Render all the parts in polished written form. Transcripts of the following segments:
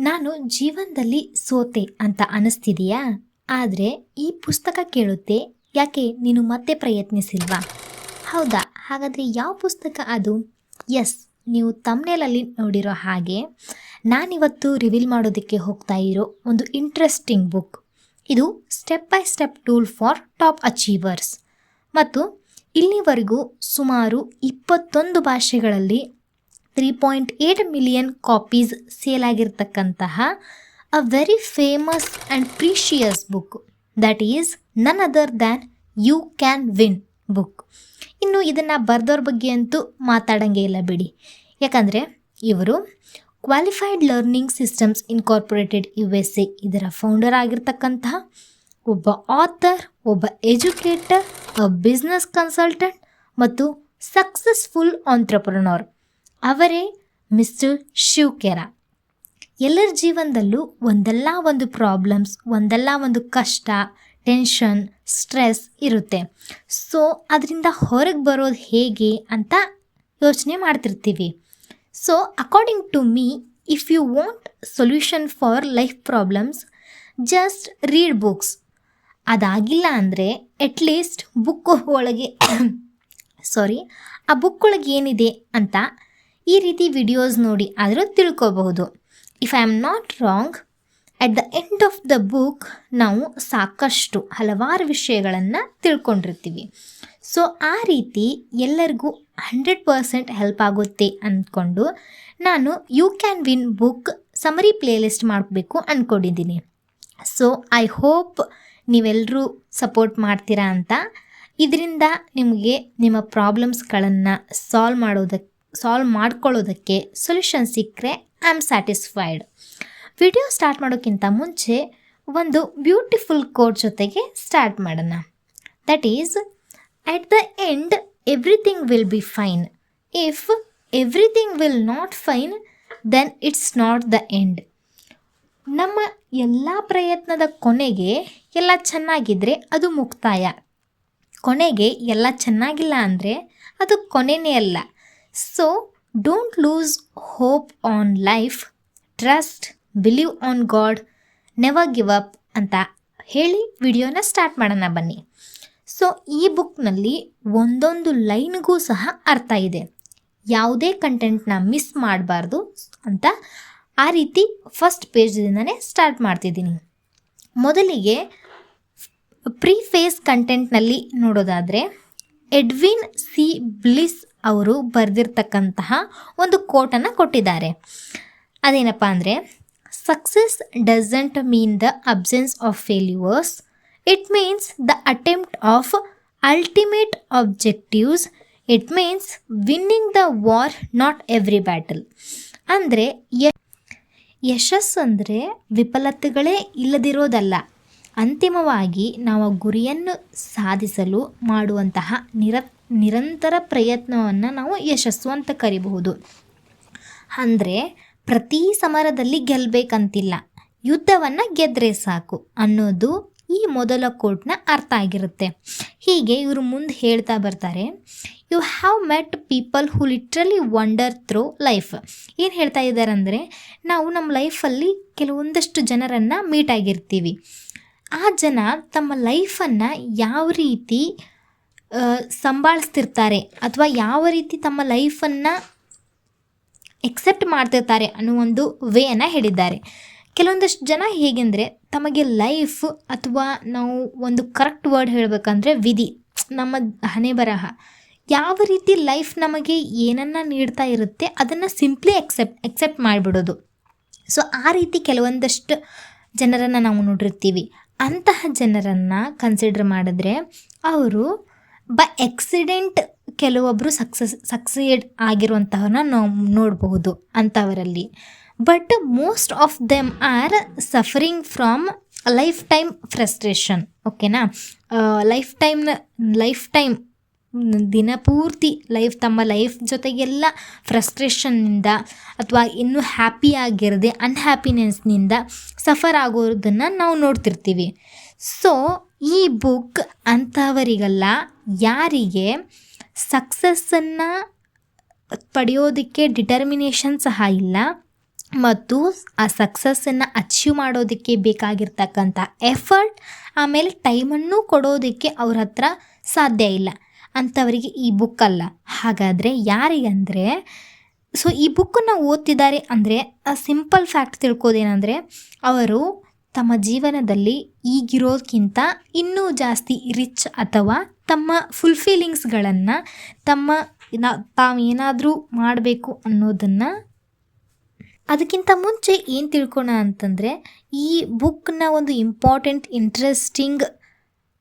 ನಾನು ಜೀವನದಲ್ಲಿ ಸೋತೆ ಅಂತ ಅನಿಸ್ತಿದೆಯಾ? ಆದರೆ ಈ ಪುಸ್ತಕ ಕೇಳುತ್ತೆ ಯಾಕೆ ನೀನು ಮತ್ತೆ ಪ್ರಯತ್ನಿಸಿಲ್ವಾ? ಹೌದಾ? ಹಾಗಾದರೆ ಯಾವ ಪುಸ್ತಕ ಅದು? ಎಸ್, ನೀವು ತಮ್ನೇಲಲ್ಲಿ ನೋಡಿರೋ ಹಾಗೆ ನಾನಿವತ್ತು ರಿವೀಲ್ ಮಾಡೋದಕ್ಕೆ ಹೋಗ್ತಾ ಇರೋ ಒಂದು ಇಂಟ್ರೆಸ್ಟಿಂಗ್ ಬುಕ್. ಇದು step by step tool for top achievers ಮತ್ತು ಇಲ್ಲಿವರೆಗೂ ಸುಮಾರು 21 ಭಾಷೆಗಳಲ್ಲಿ 3.8 ಮಿಲಿಯನ್ ಕಾಪೀಸ್ ಸೇಲ್ ಆಗಿರ್ತಕ್ಕಂತಹ a very famous and precious book, that is none other than you can win book. ಇನ್ನು ಇದನ್ನು ಬರೆದವ್ರ ಬಗ್ಗೆ ಅಂತೂ ಮಾತಾಡಂಗೆ ಇಲ್ಲ ಬಿಡಿ, ಯಾಕಂದರೆ ಇವರು qualified learning systems incorporated USA ಇದರ ಫೌಂಡರ್ ಆಗಿರ್ತಕ್ಕಂತಹ ಒಬ್ಬ ಆಥರ್, ಒಬ್ಬ ಎಜುಕೇಟರ್, ಬಿಸ್ನೆಸ್ ಕನ್ಸಲ್ಟೆಂಟ್ ಮತ್ತು ಸಕ್ಸಸ್ಫುಲ್ ಆಂಟ್ರಪ್ರನರ್. ಅವರೇ ಮಿಸ್ಟರ್ ಶಿವ್ ಖೇರಾ. ಎಲ್ಲರ ಜೀವನದಲ್ಲೂ ಒಂದಲ್ಲ ಒಂದು ಪ್ರಾಬ್ಲಮ್ಸ್, ಒಂದಲ್ಲ ಒಂದು ಕಷ್ಟ, ಟೆನ್ಷನ್, ಸ್ಟ್ರೆಸ್ ಇರುತ್ತೆ. ಸೊ ಅದರಿಂದ ಹೊರಗೆ ಬರೋದು ಹೇಗೆ ಅಂತ ಯೋಚನೆ ಮಾಡ್ತಿರ್ತೀವಿ. So according to me, if you want solution for life problems, just read books. ಅದಾಗಿಲ್ಲ ಅಂದರೆ ಅಟ್ಲೀಸ್ಟ್ ಬುಕ್ ಒಳಗೆ ಆ ಬುಕ್ ಒಳಗೆ ಏನಿದೆ ಅಂತ ಈ ರೀತಿ ವಿಡಿಯೋಸ್ ನೋಡಿ ಆದರೂ ತಿಳ್ಕೋಬಹುದು. If I am not wrong, at the end of the book ನಾವು ಸಾಕಷ್ಟು ಹಲವಾರು ವಿಷಯಗಳನ್ನು ತಿಳ್ಕೊಂಡಿರ್ತೀವಿ. ಸೊ ಆ ರೀತಿ ಎಲ್ಲರಿಗೂ 100% ಹೆಲ್ಪ್ ಆಗುತ್ತೆ ಅಂದ್ಕೊಂಡು ನಾನು you can win book summary playlist ಮಾಡಬೇಕು ಅಂದ್ಕೊಂಡಿದ್ದೀನಿ. ಸೊ ಐ ಹೋಪ್ ನೀವೆಲ್ಲರೂ ಸಪೋರ್ಟ್ ಮಾಡ್ತೀರಾ ಅಂತ. ಇದರಿಂದ ನಿಮಗೆ ನಿಮ್ಮ ಪ್ರಾಬ್ಲಮ್ಸ್ಗಳನ್ನು ಸಾಲ್ವ್ ಮಾಡ್ಕೊಳ್ಳೋದಕ್ಕೆ ಸೊಲ್ಯೂಷನ್ ಸಿಕ್ಕರೆ I am satisfied. Video start ಮಾಡೋಕ್ಕಿಂತ ಮುಂಚೆ ಒಂದು ಬ್ಯೂಟಿಫುಲ್ ಕೋಟ್ ಜೊತೆಗೆ ಸ್ಟಾರ್ಟ್ ಮಾಡೋಣ. That is, at the end everything will be fine. If everything will not fine, then it's not the end. ನಮ್ಮ ಎಲ್ಲ ಪ್ರಯತ್ನದ ಕೊನೆಗೆ ಎಲ್ಲ ಚೆನ್ನಾಗಿದ್ದರೆ ಅದು ಮುಕ್ತಾಯ. ಕೊನೆಗೆ ಎಲ್ಲ ಚೆನ್ನಾಗಿಲ್ಲ ಅಂದರೆ ಅದು ಕೊನೆಯೇ ಅಲ್ಲ. So don't lose hope on life, trust, believe on god, never give up ಅಂತ ಹೇಳಿ ವಿಡಿಯೋನ ಸ್ಟಾರ್ಟ್ ಮಾಡೋಣ ಬನ್ನಿ. ಸೊ ಈ ಬುಕ್ನಲ್ಲಿ ಒಂದೊಂದು ಲೈನ್ಗೂ ಸಹ ಅರ್ಥ ಇದೆ. ಯಾವುದೇ ಕಂಟೆಂಟ್ನ ಮಿಸ್ ಮಾಡಬಾರ್ದು ಅಂತ ಆ ರೀತಿ ಫಸ್ಟ್ ಪೇಜ್ದಿಂದನೇ ಸ್ಟಾರ್ಟ್ ಮಾಡ್ತಿದ್ದೀನಿ. ಮೊದಲಿಗೆ ಪ್ರೀಫೇಸ್ ಕಂಟೆಂಟ್ನಲ್ಲಿ ನೋಡೋದಾದರೆ ಎಡ್ವಿನ್ ಸಿ ಬ್ಲಿಸ್ ಅವರು ಬರೆದಿರ್ತಕ್ಕಂತಹ ಒಂದು ಕೋಟನ್ನು ಕೊಟ್ಟಿದ್ದಾರೆ. ಅದೇನಪ್ಪ ಅಂದರೆ, success doesn't mean the absence of failures, it means the attempt of ultimate objectives, it means winning the war, not every battle. ಅಂದರೆ ಯಶಸ್ಸು ಅಂದರೆ ವಿಫಲತೆಗಳೇ ಇಲ್ಲದಿರೋದಲ್ಲ, ಅಂತಿಮವಾಗಿ ನಾವು ಗುರಿಯನ್ನು ಸಾಧಿಸಲು ಮಾಡುವಂತಹ ನಿರಂತರ ಪ್ರಯತ್ನವನ್ನು ನಾವು ಯಶಸ್ಸು ಅಂತ ಕರಿಬಹುದು. ಅಂದರೆ ಪ್ರತಿ ಸಮರದಲ್ಲಿ ಗೆಲ್ಲಬೇಕಂತಿಲ್ಲ, ಯುದ್ಧವನ್ನು ಗೆದ್ದರೆ ಸಾಕು ಅನ್ನೋದು ಈ ಮೊದಲ ಕೋಟ್ನ ಅರ್ಥ ಆಗಿರುತ್ತೆ. ಹೀಗೆ ಇವರು ಮುಂದೆ ಹೇಳ್ತಾ ಬರ್ತಾರೆ, you have met people who literally wonder through life. ಏನು ಹೇಳ್ತಾ ಇದ್ದಾರೆ ಅಂದರೆ, ನಾವು ನಮ್ಮ ಲೈಫಲ್ಲಿ ಕೆಲವೊಂದಷ್ಟು ಜನರನ್ನು ಮೀಟ್ ಆಗಿರ್ತೀವಿ. ಆ ಜನ ತಮ್ಮ ಲೈಫನ್ನು ಯಾವ ರೀತಿ ಸಂಭಾಳಿಸ್ತಿರ್ತಾರೆ ಅಥವಾ ಯಾವ ರೀತಿ ತಮ್ಮ ಲೈಫನ್ನು ಎಕ್ಸೆಪ್ಟ್ ಮಾಡ್ತಿರ್ತಾರೆ ಅನ್ನೋ ಒಂದು ವೇಯನ್ನು ಹೇಳಿದ್ದಾರೆ. ಕೆಲವೊಂದಷ್ಟು ಜನ ಹೇಗೆಂದರೆ, ತಮಗೆ ಲೈಫ್ ಅಥವಾ ನಾವು ಒಂದು ಕರೆಕ್ಟ್ ವರ್ಡ್ ಹೇಳಬೇಕಂದ್ರೆ ವಿಧಿ, ನಮ್ಮ ಹಣೆ ಬರಹ, ಯಾವ ರೀತಿ ಲೈಫ್ ನಮಗೆ ಏನನ್ನು ನೀಡ್ತಾ ಇರುತ್ತೆ ಅದನ್ನು ಸಿಂಪ್ಲಿ ಎಕ್ಸೆಪ್ಟ್ ಮಾಡಿಬಿಡೋದು. ಸೊ ಆ ರೀತಿ ಕೆಲವೊಂದಷ್ಟು ಜನರನ್ನು ನಾವು ನೋಡಿರ್ತೀವಿ. ಅಂತಹ ಜನರನ್ನು ಕನ್ಸಿಡರ್ ಮಾಡಿದ್ರೆ ಅವರು ಬೈ ಆಕ್ಸಿಡೆಂಟ್ ಕೆಲವೊಬ್ಬರು ಸಕ್ಸೀಡ್ ಆಗಿರುವಂತಹನ್ನ ನಾವು ನೋಡಬಹುದು ಅಂಥವರಲ್ಲಿ. But most of them are suffering from lifetime frustration. ಓಕೆನಾ? ಲೈಫ್ ಟೈಮ್ ದಿನಪೂರ್ತಿ ತಮ್ಮ ಲೈಫ್ ಜೊತೆಗೆಲ್ಲ ಫ್ರಸ್ಟ್ರೇಷನ್ನಿಂದ ಅಥವಾ ಇನ್ನೂ ಹ್ಯಾಪಿಯಾಗಿರದೆ ಅನ್ಹ್ಯಾಪಿನೆಸ್ನಿಂದ ಸಫರ್ ಆಗೋದನ್ನು ನಾವು ನೋಡ್ತಿರ್ತೀವಿ. ಸೊ ಈ ಬುಕ್ ಅಂಥವರಿಗಲ್ಲ, ಯಾರಿಗೆ ಸಕ್ಸಸ್ಸನ್ನು ಪಡೆಯೋದಕ್ಕೆ ಡಿಟರ್ಮಿನೇಷನ್ ಸಹ ಇಲ್ಲ, ಮತ್ತು ಆ ಸಕ್ಸಸ್ಸನ್ನು ಅಚೀವ್ ಮಾಡೋದಕ್ಕೆ ಬೇಕಾಗಿರ್ತಕ್ಕಂಥ ಎಫರ್ಟ್ ಆಮೇಲೆ ಟೈಮನ್ನು ಕೊಡೋದಕ್ಕೆ ಅವ್ರ ಹತ್ರ ಸಾಧ್ಯ ಇಲ್ಲ ಅಂಥವರಿಗೆ ಈ ಬುಕ್ ಅಲ್ಲ. ಹಾಗಾದರೆ ಯಾರಿಗಂದರೆ ಸೊ ಈ ಬುಕ್ಕನ್ನು ಓದ್ತಿದ್ದಾರೆ ಅಂದರೆ ಸಿಂಪಲ್ ಫ್ಯಾಕ್ಟ್ ತಿಳ್ಕೋದೇನೆಂದರೆ ಅವರು ತಮ್ಮ ಜೀವನದಲ್ಲಿ ಈಗಿರೋದಕ್ಕಿಂತ ಇನ್ನೂ ಜಾಸ್ತಿ ರಿಚ್ ಅಥವಾ ತಮ್ಮ ಫುಲ್ಫೀಲಿಂಗ್ಸ್ಗಳನ್ನು ತಾವೇನಾದರೂ ಮಾಡಬೇಕು ಅನ್ನೋದನ್ನು ಅದಕ್ಕಿಂತ ಮುಂಚೆ ಏನು ತಿಳ್ಕೊಳ ಅಂತಂದರೆ ಈ ಬುಕ್ನ ಒಂದು ಇಂಪಾರ್ಟೆಂಟ್ ಇಂಟ್ರೆಸ್ಟಿಂಗ್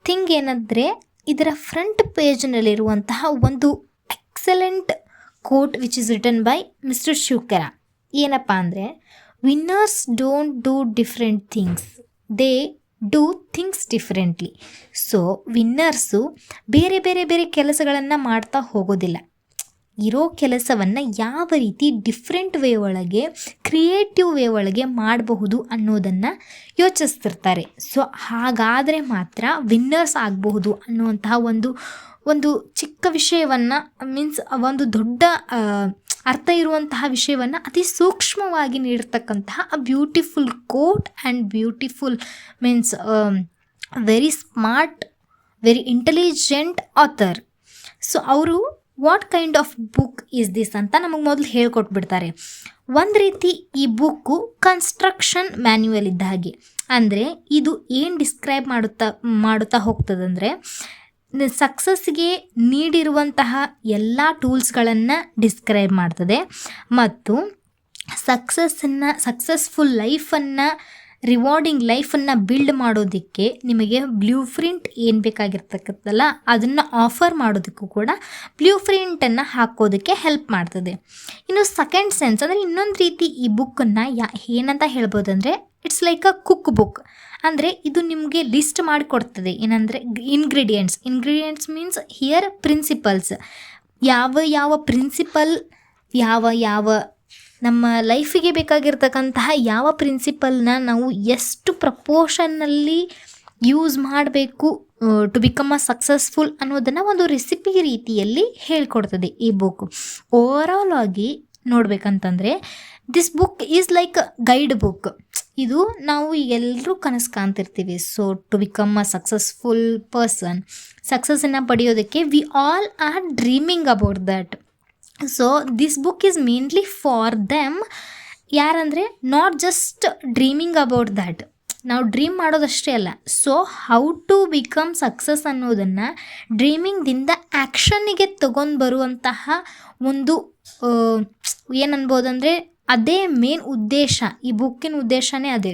ಥಿಂಗ್ ಏನಂದರೆ ಇದರ ಫ್ರಂಟ್ ಪೇಜ್ನಲ್ಲಿರುವಂತಹ ಒಂದು excellent quote which is written by mister ಶುಕರ. ಏನಪ್ಪ ಅಂದರೆ winners don't do different things, they do things differently. So winners ಬೇರೆ ಬೇರೆ ಬೇರೆ ಕೆಲಸಗಳನ್ನು ಮಾಡ್ತಾ ಹೋಗೋದಿಲ್ಲ, ಇರೋ ಕೆಲಸವನ್ನು ಯಾವ ರೀತಿ ಡಿಫ್ರೆಂಟ್ ವೇ ಒಳಗೆ ಕ್ರಿಯೇಟಿವ್ ವೇ ಒಳಗೆ ಮಾಡಬಹುದು ಅನ್ನೋದನ್ನು ಯೋಚಿಸ್ತಿರ್ತಾರೆ. ಸೊ ಹಾಗಾದರೆ ಮಾತ್ರ ವಿನ್ನರ್ಸ್ ಆಗಬಹುದು ಅನ್ನುವಂತಹ ಒಂದು ಚಿಕ್ಕ ವಿಷಯವನ್ನು ಮೀನ್ಸ್ ಒಂದು ದೊಡ್ಡ ಅರ್ಥ ಇರುವಂತಹ ವಿಷಯವನ್ನು ಅತಿ ಸೂಕ್ಷ್ಮವಾಗಿ ನೀಡಿರ್ತಕ್ಕಂತಹ a beautiful quote and beautiful means very smart very intelligent author. So ಅವರು what kind of book is this ಅಂತ ನಮಗೆ ಮೊದಲು ಹೇಳ್ಕೊಟ್ಬಿಡ್ತಾರೆ. ಒಂದು ರೀತಿ ಈ ಬುಕ್ಕು ಕನ್ಸ್ಟ್ರಕ್ಷನ್ ಮ್ಯಾನ್ಯುವಲ್ ಇದ್ದ ಹಾಗೆ. ಅಂದರೆ ಇದು ಏನು ಡಿಸ್ಕ್ರೈಬ್ ಮಾಡುತ್ತಾ ಹೋಗ್ತದಂದರೆ ಸಕ್ಸಸ್ಗೆ ನೀಡಿರುವಂತಹ ಎಲ್ಲ ಟೂಲ್ಸ್ಗಳನ್ನು ಡಿಸ್ಕ್ರೈಬ್ ಮಾಡ್ತದೆ ಮತ್ತು ಸಕ್ಸಸ್ಫುಲ್ ಲೈಫನ್ನು ರಿವಾರ್ಡಿಂಗ್ ಲೈಫನ್ನು ಬಿಲ್ಡ್ ಮಾಡೋದಕ್ಕೆ ನಿಮಗೆ ಬ್ಲೂ ಪ್ರಿಂಟ್ ಏನು ಬೇಕಾಗಿರ್ತಕ್ಕಂಥಲ್ಲ ಅದನ್ನು ಆಫರ್ ಮಾಡೋದಕ್ಕೂ ಕೂಡ ಬ್ಲೂ ಪ್ರಿಂಟನ್ನು ಹಾಕೋದಕ್ಕೆ ಹೆಲ್ಪ್ ಮಾಡ್ತದೆ. ಇನ್ನು ಸೆಕೆಂಡ್ ಸೆನ್ಸ್ ಅಂದರೆ ಇನ್ನೊಂದು ರೀತಿ ಈ ಬುಕ್ಕನ್ನು ಏನಂತ ಹೇಳ್ಬೋದಂದರೆ it's like a cookbook. ಅಂದರೆ ಇದು ನಿಮಗೆ ಲಿಸ್ಟ್ ಮಾಡಿಕೊಡ್ತದೆ. ಏನಂದರೆ ಇಂಗ್ರೀಡಿಯೆಂಟ್ಸ್ ಮೀನ್ಸ್ ಹಿಯರ್ ಪ್ರಿನ್ಸಿಪಲ್ಸ್, ಯಾವ ಪ್ರಿನ್ಸಿಪಲ್ ಯಾವ ನಮ್ಮ ಲೈಫಿಗೆ ಬೇಕಾಗಿರ್ತಕ್ಕಂತಹ ಯಾವ ಪ್ರಿನ್ಸಿಪಲ್ನ ನಾವು ಎಷ್ಟು ಪ್ರಪೋರ್ಷನ್ನಲ್ಲಿ ಯೂಸ್ ಮಾಡಬೇಕು ಟು ಬಿಕಮ್ ಅ ಸಕ್ಸಸ್ಫುಲ್ ಅನ್ನೋದನ್ನು ಒಂದು ರೆಸಿಪಿ ರೀತಿಯಲ್ಲಿ ಹೇಳ್ಕೊಡ್ತದೆ ಈ ಬುಕ್. ಓವರಾಲ್ ಆಗಿ ನೋಡ್ಬೇಕಂತಂದರೆ this book is like guide book. ಇದು ನಾವು ಎಲ್ಲರೂ ಕನಸು ಕಾಣ್ತಿರ್ತೀವಿ. So to become a successful person, ಸಕ್ಸಸ್ಸನ್ನು ಪಡೆಯೋದಕ್ಕೆ we all are dreaming about that. So this book is mainly for them. ಯಾರಂದರೆ not just dreaming about that, ನಾವು ಡ್ರೀಮ್ ಮಾಡೋದಷ್ಟೇ ಅಲ್ಲ. So how to become success ಅನ್ನೋದನ್ನು ಡ್ರೀಮಿಂಗ್ದಿಂದ ಆ್ಯಕ್ಷನ್ನಿಗೆ ತಗೊಂಡು ಬರುವಂತಹ ಒಂದು ಏನನ್ಬೋದಂದರೆ ಅದೇ ಮೇನ್ ಉದ್ದೇಶ. ಈ ಬುಕ್ಕಿನ ಉದ್ದೇಶನೇ ಅದೇ.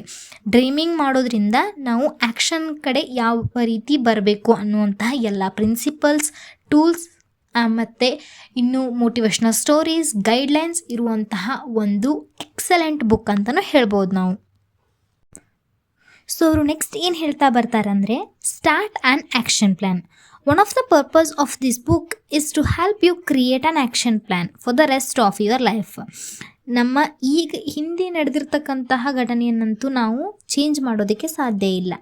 ಡ್ರೀಮಿಂಗ್ ಮಾಡೋದ್ರಿಂದ ನಾವು ಆ್ಯಕ್ಷನ್ ಕಡೆ ಯಾವ ರೀತಿ ಬರಬೇಕು ಅನ್ನುವಂತಹ ಎಲ್ಲ ಪ್ರಿನ್ಸಿಪಲ್ಸ್, ಟೂಲ್ಸ್ ಮತ್ತು ಇನ್ನು ಮೋಟಿವೇಶ್ನಲ್ ಸ್ಟೋರೀಸ್, ಗೈಡ್ಲೈನ್ಸ್ ಇರುವಂತಹ ಒಂದು ಎಕ್ಸಲೆಂಟ್ ಬುಕ್ ಅಂತಲೂ ಹೇಳ್ಬೋದು ನಾವು. ಸೊ ಅವರು ನೆಕ್ಸ್ಟ್ ಏನು ಹೇಳ್ತಾ ಬರ್ತಾರಂದರೆ start an action plan. One of the purpose of this book is to help you create an action plan for the rest of your life. ನಮ್ಮ ಈಗ ಹಿಂದೆ ನಡೆದಿರ್ತಕ್ಕಂತಹ ಘಟನೆಯನ್ನಂತೂ ನಾವು ಚೇಂಜ್ ಮಾಡೋದಕ್ಕೆ ಸಾಧ್ಯ ಇಲ್ಲ.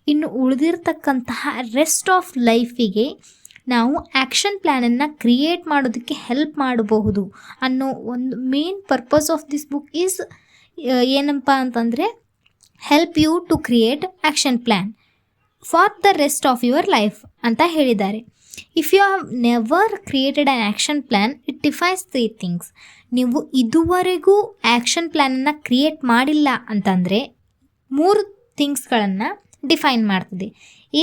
ಇನ್ನು ಉಳಿದಿರ್ತಕ್ಕಂತಹ ರೆಸ್ಟ್ ಆಫ್ ಲೈಫಿಗೆ ನಾವು ಆ್ಯಕ್ಷನ್ ಪ್ಲ್ಯಾನನ್ನು ಕ್ರಿಯೇಟ್ ಮಾಡೋದಕ್ಕೆ ಹೆಲ್ಪ್ ಮಾಡಬಹುದು ಅನ್ನೋ ಒಂದು main purpose of this book is ಏನಪ್ಪ ಅಂತಂದರೆ help you to create action plan for the rest of your life ಅಂತ ಹೇಳಿದ್ದಾರೆ. If you have never created an action plan it defines 3 things. ನೀವು ಇದುವರೆಗೂ ಆ್ಯಕ್ಷನ್ ಪ್ಲ್ಯಾನನ್ನು ಕ್ರಿಯೇಟ್ ಮಾಡಿಲ್ಲ ಅಂತಂದರೆ 3 ಥಿಂಗ್ಸ್ಗಳನ್ನು define ಮಾಡ್ತದೆ.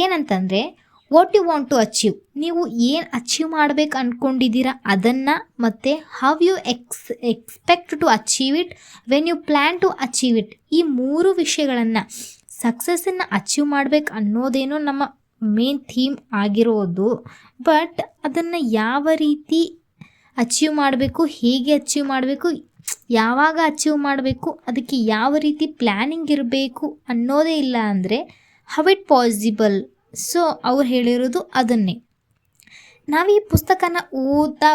ಏನಂತಂದರೆ what you want to achieve, ನೀವು ಏನು ಅಚೀವ್ ಮಾಡಬೇಕು ಅಂದ್ಕೊಂಡಿದ್ದೀರಾ ಅದನ್ನು, ಮತ್ತು how you expect to achieve it, when you plan to achieve it. ಈ 3 ವಿಷಯಗಳನ್ನು ಸಕ್ಸಸ್ಸನ್ನು ಅಚೀವ್ ಮಾಡಬೇಕು ಅನ್ನೋದೇನೋ ನಮ್ಮ ಮೇನ್ ಥೀಮ್ ಆಗಿರೋದು. ಬಟ್ ಅದನ್ನು ಯಾವ ರೀತಿ ಅಚೀವ್ ಮಾಡಬೇಕು, ಹೇಗೆ ಅಚೀವ್ ಮಾಡಬೇಕು, ಯಾವಾಗ ಅಚೀವ್ ಮಾಡಬೇಕು, ಅದಕ್ಕೆ ಯಾವ ರೀತಿ ಪ್ಲ್ಯಾನಿಂಗ್ ಇರಬೇಕು ಅನ್ನೋದೇ ಇಲ್ಲ ಅಂದರೆ ಹೌ ಇಟ್ ಪಾಸಿಬಲ್. ಸೊ ಅವ್ರು ಹೇಳಿರೋದು ಅದನ್ನೇ. ನಾವು ಈ ಪುಸ್ತಕನ ಓದ್ತಾ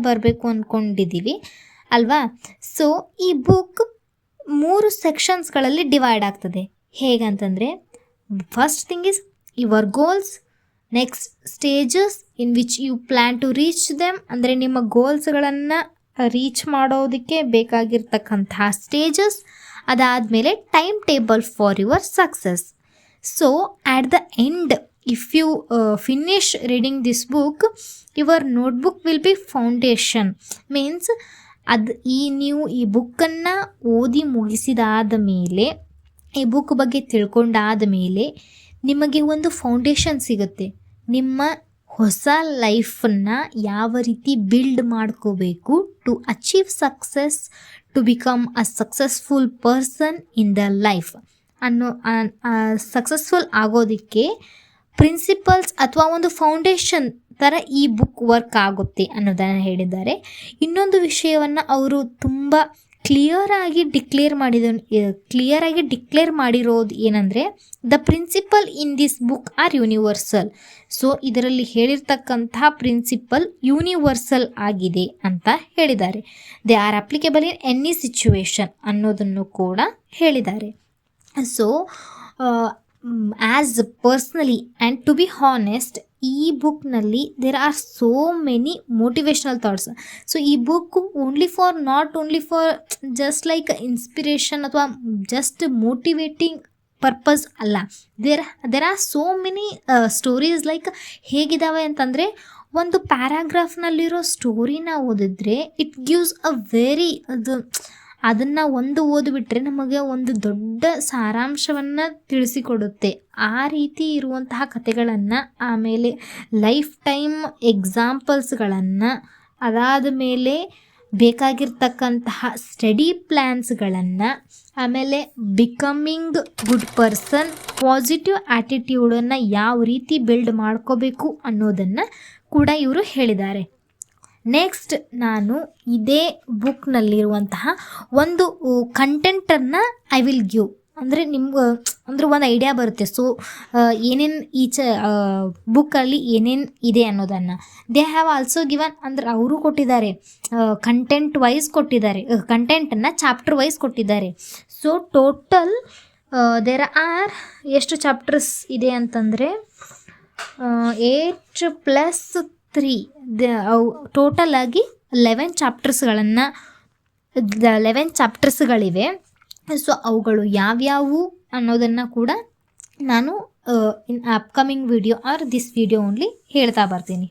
ಬರಬೇಕು ಅಂದ್ಕೊಂಡಿದ್ದೀವಿ ಅಲ್ವಾ. ಸೊ ಈ ಬುಕ್ 3 ಸೆಕ್ಷನ್ಸ್ಗಳಲ್ಲಿ ಡಿವೈಡ್ ಆಗ್ತದೆ. ಹೇಗಂತಂದರೆ first thing is your goals, next stages in which you plan to reach them, ಅಂದರೆ ನಿಮ್ಮ ಗೋಲ್ಸ್ಗಳನ್ನು ರೀಚ್ ಮಾಡೋದಕ್ಕೆ ಬೇಕಾಗಿರ್ತಕ್ಕಂತಹ ಸ್ಟೇಜಸ್, ಅದಾದಮೇಲೆ time table for your success. So at the end, if you finish reading this book, your notebook will be foundation. Means ನೀವು ಈ ಬುಕ್ಕನ್ನು ಓದಿ ಮುಗಿಸಿದಾದ ಮೇಲೆ, ಈ ಬುಕ್ ಬಗ್ಗೆ ತಿಳ್ಕೊಂಡಾದ ಮೇಲೆ ನಿಮಗೆ ಒಂದು ಫೌಂಡೇಶನ್ ಸಿಗುತ್ತೆ. ನಿಮ್ಮ ಹೊಸ ಲೈಫನ್ನು ಯಾವ ರೀತಿ ಬಿಲ್ಡ್ ಮಾಡ್ಕೋಬೇಕು to achieve success, to become a successful person in the life ಅನ್ನೋ ಸಕ್ಸಸ್ಫುಲ್ ಆಗೋದಕ್ಕೆ ಪ್ರಿನ್ಸಿಪಲ್ಸ್ ಅಥವಾ ಒಂದು ಫೌಂಡೇಶನ್ ಥರ ಈ ಬುಕ್ ವರ್ಕ್ ಆಗುತ್ತೆ ಅನ್ನೋದನ್ನು ಹೇಳಿದ್ದಾರೆ. ಇನ್ನೊಂದು ವಿಷಯವನ್ನು ಅವರು ತುಂಬ ಕ್ಲಿಯರಾಗಿ ಡಿಕ್ಲೇರ್ ಮಾಡಿರೋದು ಏನಂದರೆ, the principle in this book are universal. So ಇದರಲ್ಲಿ ಹೇಳಿರ್ತಕ್ಕಂತಹ ಪ್ರಿನ್ಸಿಪಲ್ ಯೂನಿವರ್ಸಲ್ ಆಗಿದೆ ಅಂತ ಹೇಳಿದ್ದಾರೆ. They are applicable in any situation ಅನ್ನೋದನ್ನು ಕೂಡ ಹೇಳಿದ್ದಾರೆ. So as personally and to be honest, ಈ ಬುಕ್ನಲ್ಲಿ there are so many motivational thoughts. So ಈ book not only for just like inspiration ಅಥವಾ ಜಸ್ಟ್ ಮೋಟಿವೇಟಿಂಗ್ ಪರ್ಪಸ್ ಅಲ್ಲ. There are so many stories. Like ಹೇಗಿದ್ದಾವೆ ಅಂತಂದರೆ, ಒಂದು ಪ್ಯಾರಾಗ್ರಾಫ್ನಲ್ಲಿರೋ ಸ್ಟೋರಿನ ಓದಿದ್ರೆ ಇಟ್ ಗಿವ್ಸ್ ಅ ವೆರಿ ಅದನ್ನು ಓದಿಬಿಟ್ರೆ ನಮಗೆ ಒಂದು ದೊಡ್ಡ ಸಾರಾಂಶವನ್ನು ತಿಳಿಸಿಕೊಡುತ್ತೆ. ಆ ರೀತಿ ಇರುವಂತಹ ಕಥೆಗಳನ್ನು, ಆಮೇಲೆ ಲೈಫ್ ಟೈಮ್ ಎಕ್ಸಾಂಪಲ್ಸ್ಗಳನ್ನು, ಅದಾದ ಮೇಲೆ ಬೇಕಾಗಿರ್ತಕ್ಕಂತಹ ಸ್ಟಡಿ ಪ್ಲ್ಯಾನ್ಸ್ಗಳನ್ನು, ಆಮೇಲೆ ಬಿಕಮಿಂಗ್ ಗುಡ್ ಪರ್ಸನ್, ಪಾಸಿಟಿವ್ ಆ್ಯಟಿಟ್ಯೂಡನ್ನು ಯಾವ ರೀತಿ ಬಿಲ್ಡ್ ಮಾಡ್ಕೋಬೇಕು ಅನ್ನೋದನ್ನು ಕೂಡ ಇವರು ಹೇಳಿದ್ದಾರೆ. ನೆಕ್ಸ್ಟ್, ನಾನು ಇದೇ ಬುಕ್ನಲ್ಲಿರುವಂತಹ ಒಂದು ಕಂಟೆಂಟನ್ನು ಐ ವಿಲ್ ಗಿವ್. ಅಂದರೆ ನಿಮ್ಗೆ ಒಂದು ಐಡಿಯಾ ಬರುತ್ತೆ. ಸೊ ಏನೇನು ಬುಕ್ಕಲ್ಲಿ ಏನೇನು ಇದೆ ಅನ್ನೋದನ್ನು ದೇ ಹ್ಯಾವ್ ಆಲ್ಸೋ ಗಿವನ್. ಅಂದರೆ ಅವರು ಕೊಟ್ಟಿದ್ದಾರೆ, ಕಂಟೆಂಟ್ ವೈಸ್ ಕೊಟ್ಟಿದ್ದಾರೆ, ಕಂಟೆಂಟನ್ನು ಚಾಪ್ಟರ್ ವೈಸ್ ಕೊಟ್ಟಿದ್ದಾರೆ. ಸೊ ಟೋಟಲ್ ದೇರ್ ಆರ್ ಎಷ್ಟು ಚಾಪ್ಟರ್ಸ್ ಇದೆ ಅಂತಂದರೆ 8+3 ಟೋಟಲ್ ಆಗಿ 11 ಚಾಪ್ಟರ್ಸ್ಗಳಿವೆ. ಸೊ ಅವುಗಳು ಯಾವ್ಯಾವು ಅನ್ನೋದನ್ನು ಕೂಡ ನಾನು in upcoming video or this video only ಹೇಳ್ತಾ ಬರ್ತೀನಿ.